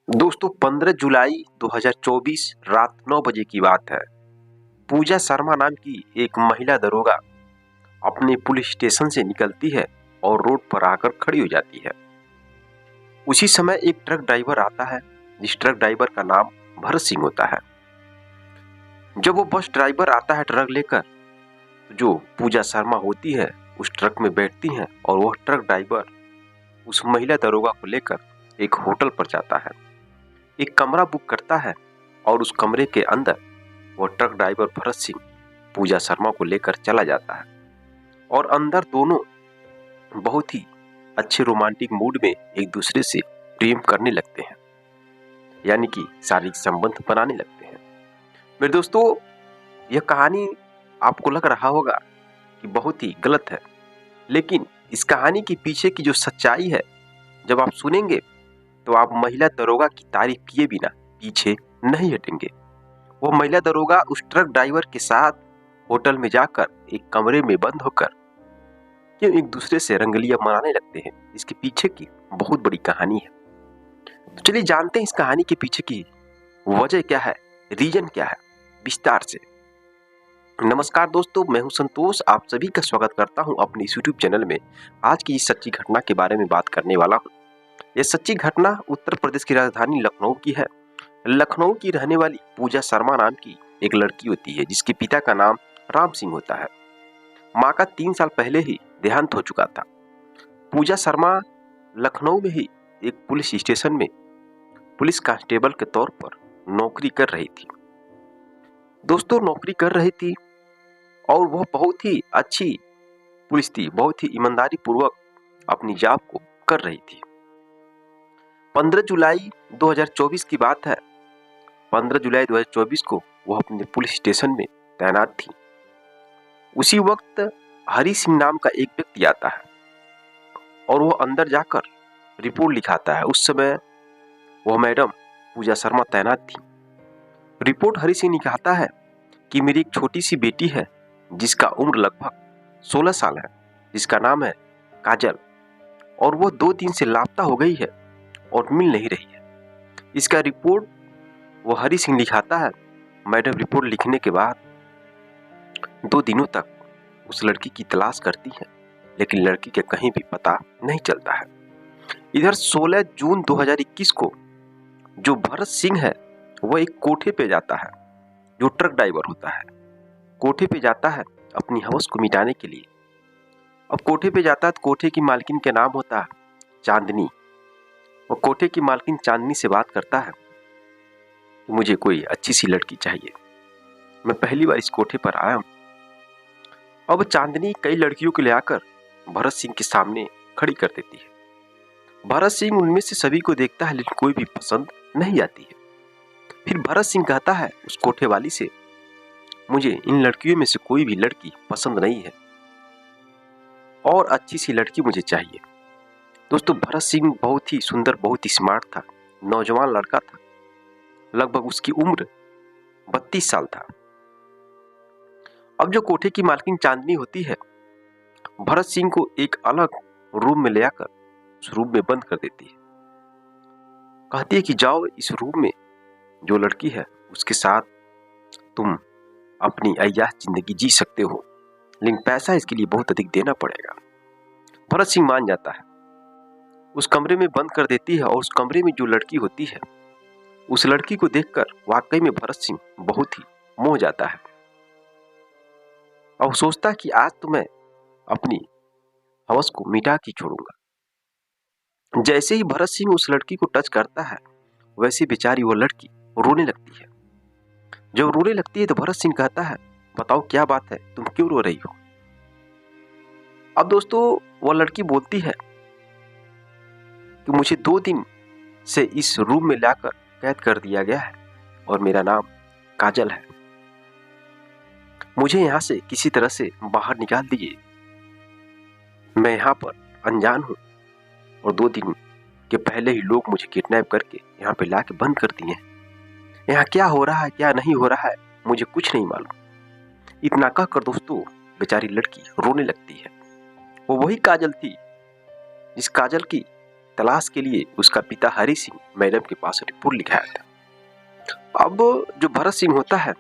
दोस्तों 15 जुलाई 2024 रात 9 बजे की बात है। पूजा शर्मा नाम की एक महिला दरोगा अपने पुलिस स्टेशन से निकलती है और रोड पर आकर खड़ी हो जाती है। उसी समय एक ट्रक ड्राइवर आता है, जिस ट्रक ड्राइवर का नाम भरत सिंह होता है। जब वो बस ड्राइवर आता है ट्रक लेकर, जो पूजा शर्मा होती है उस ट्रक में बैठती हैं और वह ट्रक ड्राइवर उस महिला दरोगा को लेकर एक होटल पर जाता है, एक कमरा बुक करता है और उस कमरे के अंदर वो ट्रक ड्राइवर भरत सिंह पूजा शर्मा को लेकर चला जाता है और अंदर दोनों बहुत ही अच्छे रोमांटिक मूड में एक दूसरे से प्रेम करने लगते हैं, यानी कि शारीरिक संबंध बनाने लगते हैं। मेरे दोस्तों, यह कहानी आपको लग रहा होगा कि बहुत ही गलत है, लेकिन इस कहानी के पीछे की जो सच्चाई है, जब आप सुनेंगे तो आप महिला दरोगा की तारीफ किए बिना पीछे नहीं हटेंगे। वो महिला दरोगा उस ट्रक ड्राइवर के साथ होटल में जाकर एक कमरे में बंद होकर क्यों एक दूसरे से रंगलियां मनाने लगते हैं, इसके पीछे की बहुत बड़ी कहानी है। तो चलिए जानते हैं इस कहानी के पीछे की वजह क्या है, रीजन क्या है, विस्तार से। नमस्कार दोस्तों, मैं हूं संतोष, आप सभी का स्वागत करता हूं अपने इस यूट्यूब चैनल में। आज की इस सच्ची घटना के बारे में बात करने वाला हूं। यह सच्ची घटना उत्तर प्रदेश की राजधानी लखनऊ की है। लखनऊ की रहने वाली पूजा शर्मा नाम की एक लड़की होती है, जिसके पिता का नाम राम सिंह होता है। माँ का 3 साल पहले ही देहांत हो चुका था। पूजा शर्मा लखनऊ में ही एक पुलिस स्टेशन में पुलिस कांस्टेबल के तौर पर नौकरी कर रही थी। दोस्तों, नौकरी कर रही थी और वह बहुत ही अच्छी पुलिस थी, बहुत ही ईमानदारी पूर्वक अपनी जॉब को कर रही थी। 15 जुलाई 2024 की बात है। 15 जुलाई 2024 को वह अपने पुलिस स्टेशन में तैनात थी। उसी वक्त हरि सिंह नाम का एक व्यक्ति आता है और वह अंदर जाकर रिपोर्ट लिखाता है। उस समय वह मैडम पूजा शर्मा तैनात थी। रिपोर्ट हरि सिंह लिखाता है कि मेरी एक छोटी सी बेटी है जिसका उम्र लगभग 16 साल है, जिसका नाम है काजल, और वह 2 दिन से लापता हो गई है और मिल नहीं रही है। इसका रिपोर्ट वो हरि सिंह लिखाता है। मैडम रिपोर्ट लिखने के बाद 2 दिनों तक उस लड़की की तलाश करती है, लेकिन लड़की के कहीं भी पता नहीं चलता है। इधर 16 जून 2021 को जो भरत सिंह है वह एक कोठे पे जाता है, जो ट्रक ड्राइवर होता है। कोठे पे जाता है अपनी हवस को मिटाने के लिए। अब कोठे पे जाता है तो कोठे की मालकिन के नाम होता है चांदनी। वो कोठे की मालकिन चांदनी से बात करता है, मुझे कोई अच्छी सी लड़की चाहिए, मैं पहली बार इस कोठे पर आया हूं। अब चांदनी कई लड़कियों को ले आकर भरत सिंह के सामने खड़ी कर देती है। भरत सिंह उनमें से सभी को देखता है, लेकिन कोई भी पसंद नहीं आती है। फिर भरत सिंह कहता है उस कोठे वाली से, मुझे इन लड़कियों में से कोई भी लड़की पसंद नहीं है और अच्छी सी लड़की मुझे चाहिए। दोस्तों, भरत सिंह बहुत ही सुंदर, बहुत ही स्मार्ट था, नौजवान लड़का था। लगभग उसकी उम्र 32 साल था। अब जो कोठे की मालकिन चांदनी होती है, भरत सिंह को एक अलग रूम में ले आकर उस रूम में बंद कर देती है। कहती है कि जाओ, इस रूम में जो लड़की है उसके साथ तुम अपनी अय्याश जिंदगी जी सकते हो, लेकिन पैसा इसके लिए बहुत अधिक देना पड़ेगा। भरत सिंह मान जाता है, उस कमरे में बंद कर देती है और उस कमरे में जो लड़की होती है, उस लड़की को देखकर वाकई में भरत सिंह बहुत ही मोह जाता है और सोचता है कि आज तो मैं अपनी हवस को मिटा के छोड़ूंगा। जैसे ही भरत सिंह उस लड़की को टच करता है, वैसे बेचारी वो लड़की रोने लगती है। जब रोने लगती है तो भरत सिंह कहता है, बताओ क्या बात है, तुम क्यों रो रही हो? अब दोस्तों, वो लड़की बोलती है कि मुझे 2 दिन से इस रूम में लाकर कैद कर दिया गया है और मेरा नाम काजल है। मुझे यहाँ से किसी तरह से बाहर निकाल दीजिए। मैं यहाँ पर अनजान हूँ और 2 दिन के पहले ही लोग मुझे किडनैप करके यहाँ पे लाके बंद कर दिए हैं। यहाँ क्या हो रहा है, क्या नहीं हो रहा है, मुझे कुछ नहीं मालूम। इतना कहकर दोस्तों बेचारी लड़की रोने लगती है। वो वही काजल थी जिस काजल की तलाश के लिए उसका पिता हरि सिंह मैडम के पास रिपोर्ट लिखाया था। अब जो भरत सिंह होता है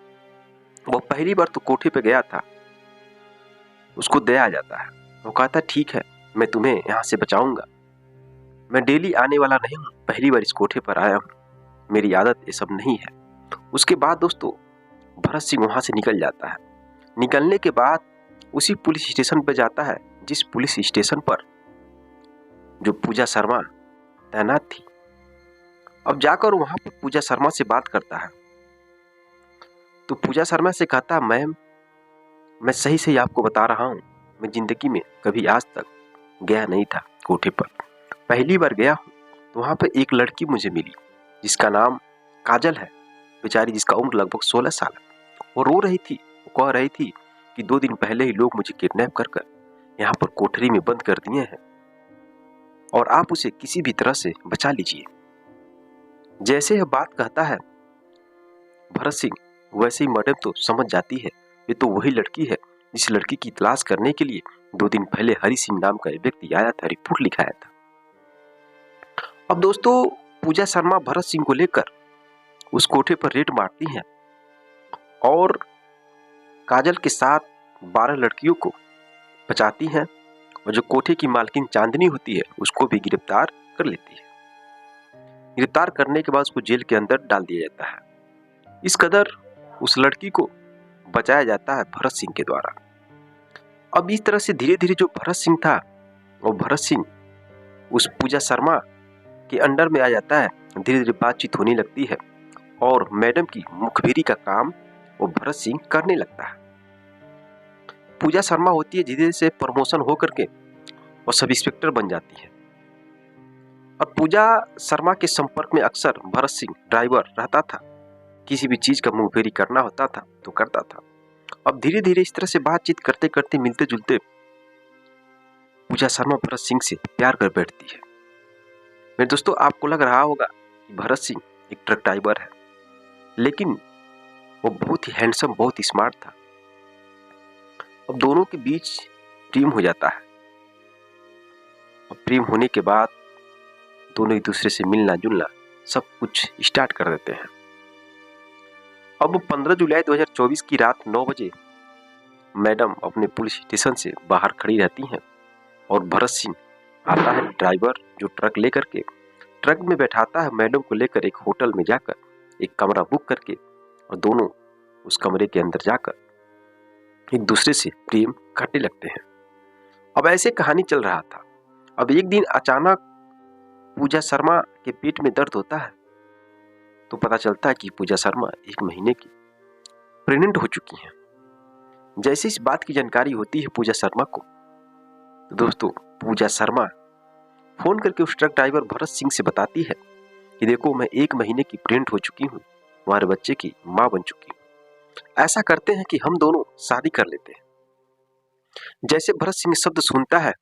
वो पहली बार तो कोठे पे गया था, उसको दया आ जाता है। वो कहता ठीक है, मैं तुम्हें यहाँ से बचाऊंगा, मैं डेली आने वाला नहीं हूँ, पहली बार इस कोठे पर आया हूँ, मेरी आदत ये सब नहीं है। उसके बाद दोस्तों भरत सिंह वहां से निकल जाता है। निकलने के बाद उसी पुलिस स्टेशन पर जाता है जिस पुलिस स्टेशन पर जो पूजा शर्मा तैनात थी। अब जाकर वहां पर पूजा शर्मा से बात करता है तो पूजा शर्मा से कहता, मैम मैं सही सही आपको बता रहा हूँ, मैं जिंदगी में कभी आज तक गया नहीं था कोठे पर, पहली बार गया हूँ। तो वहां पर एक लड़की मुझे मिली जिसका नाम काजल है, बेचारी जिसका उम्र लगभग 16 साल है। वो रो रही थी, वो कह रही थी कि 2 दिन पहले ही लोग मुझे किडनैप कर यहाँ पर कोठरी में बंद कर दिए हैं और आप उसे किसी भी तरह से बचा लीजिए। जैसे यह बात कहता है भरत सिंह, वैसे ही मैडम तो समझ जाती है ये तो वही लड़की है जिस लड़की की तलाश करने के लिए 2 दिन पहले हरि सिंह नाम का एक व्यक्ति आया था, रिपोर्ट लिखाया था। अब दोस्तों पूजा शर्मा भरत सिंह को लेकर उस कोठे पर रेड मारती हैं और काजल के साथ 12 लड़कियों को बचाती हैं और जो कोठे की मालकिन चांदनी होती है उसको भी गिरफ्तार कर लेती है। गिरफ्तार करने के बाद उसको जेल के अंदर डाल दिया जाता है। इस कदर उस लड़की को बचाया जाता है भरत सिंह के द्वारा। अब इस तरह से धीरे धीरे जो भरत सिंह था वो भरत सिंह उस पूजा शर्मा के अंडर में आ जाता है। धीरे धीरे बातचीत होने लगती है और मैडम की मुखबिरी का काम वो भरत सिंह करने लगता है। पूजा शर्मा होती है धीरे से प्रमोशन हो करके और सब इंस्पेक्टर बन जाती है और पूजा शर्मा के संपर्क में अक्सर भरत सिंह ड्राइवर रहता था, किसी भी चीज का मुखबिरी करना होता था तो करता था। अब धीरे धीरे इस तरह से बातचीत करते करते मिलते जुलते पूजा शर्मा भरत सिंह से प्यार कर बैठती है। मेरे दोस्तों आपको लग रहा होगा कि भरत सिंह एक ट्रक ड्राइवर है, लेकिन वो बहुत ही हैंडसम, बहुत ही स्मार्ट था। अब दोनों के बीच प्रेम हो जाता है और प्रेम होने के बाद दोनों एक दूसरे से मिलना जुलना सब कुछ स्टार्ट कर देते हैं। अब 15 जुलाई 2024 की रात 9 बजे मैडम अपने पुलिस स्टेशन से बाहर खड़ी रहती हैं और भरत सिंह आता है, ड्राइवर जो ट्रक लेकर के ट्रक में बैठाता है मैडम को लेकर एक होटल में जाकर एक कमरा बुक करके और दोनों उस कमरे के अंदर जाकर एक दूसरे से प्रेम करने लगते हैं। अब ऐसे कहानी चल रहा था। अब एक दिन अचानक पूजा शर्मा के पेट में दर्द होता है तो पता चलता है कि पूजा शर्मा 1 महीने की प्रेग्नेंट हो चुकी हैं। जैसे इस बात की जानकारी होती है पूजा शर्मा को तो दोस्तों पूजा शर्मा फोन करके उस ट्रक ड्राइवर भरत सिंह से बताती है कि देखो मैं 1 महीने की प्रेग्नेंट हो चुकी हूँ, तुम्हारे बच्चे की माँ बन चुकी हूँ, ऐसा करते हैं कि हम दोनों शादी कर लेते हैं। जैसे भरत सिंह शब्द सुनता है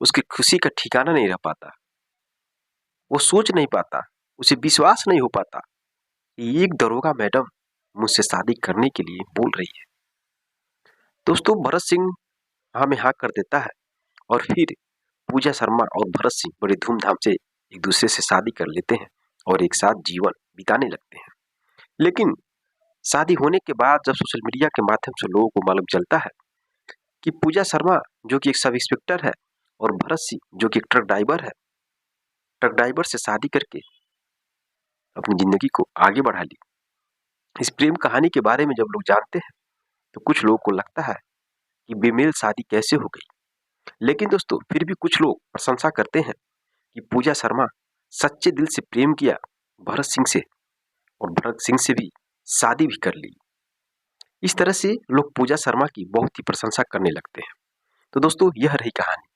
उसकी खुशी का ठिकाना नहीं रह पाता, वो सोच नहीं पाता, उसे विश्वास नहीं हो पाता कि एक दरोगा मैडम मुझसे शादी करने के लिए बोल रही है। दोस्तों भरत सिंह हाँ में हाँ कर देता है और फिर पूजा शर्मा और भरत सिंह बड़े धूमधाम से एक दूसरे से शादी कर लेते हैं और एक साथ जीवन बिताने लगते हैं। लेकिन शादी होने के बाद जब सोशल मीडिया के माध्यम से लोगों को मालूम चलता है कि पूजा शर्मा जो कि एक सब इंस्पेक्टर है और भरत सिंह जो कि एक ट्रक ड्राइवर है, ट्रक ड्राइवर से शादी करके अपनी जिंदगी को आगे बढ़ा ली। इस प्रेम कहानी के बारे में जब लोग जानते हैं तो कुछ लोगों को लगता है कि बेमेल शादी कैसे हो गई, लेकिन दोस्तों फिर भी कुछ लोग प्रशंसा करते हैं कि पूजा शर्मा सच्चे दिल से प्रेम किया भरत सिंह से और भरत सिंह से भी शादी भी कर ली। इस तरह से लोग पूजा शर्मा की बहुत ही प्रशंसा करने लगते हैं। तो दोस्तों यह रही कहानी।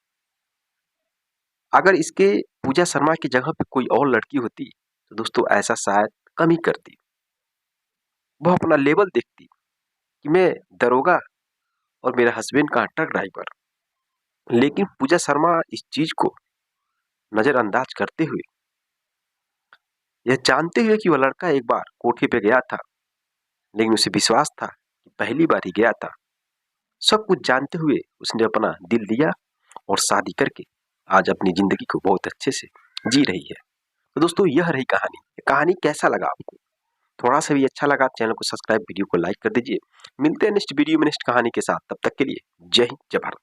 अगर इसके पूजा शर्मा की जगह पे कोई और लड़की होती तो दोस्तों ऐसा शायद कम ही करती। वह अपना लेवल देखती कि मैं दरोगा और मेरा हस्बैंड का ट्रक ड्राइवर, लेकिन पूजा शर्मा इस चीज को नजरअंदाज करते हुए, यह जानते हुए कि वह लड़का एक बार कोठे पे गया था लेकिन उसे विश्वास था कि पहली बार ही गया था, सब कुछ जानते हुए उसने अपना दिल दिया और शादी करके आज अपनी जिंदगी को बहुत अच्छे से जी रही है। तो दोस्तों यह रही कहानी। कहानी कैसा लगा आपको? थोड़ा सा भी अच्छा लगा चैनल को सब्सक्राइब, वीडियो को लाइक कर दीजिए। मिलते हैं नेक्स्ट वीडियो में नेक्स्ट कहानी के साथ। तब तक के लिए जय हिंद, जय भारत।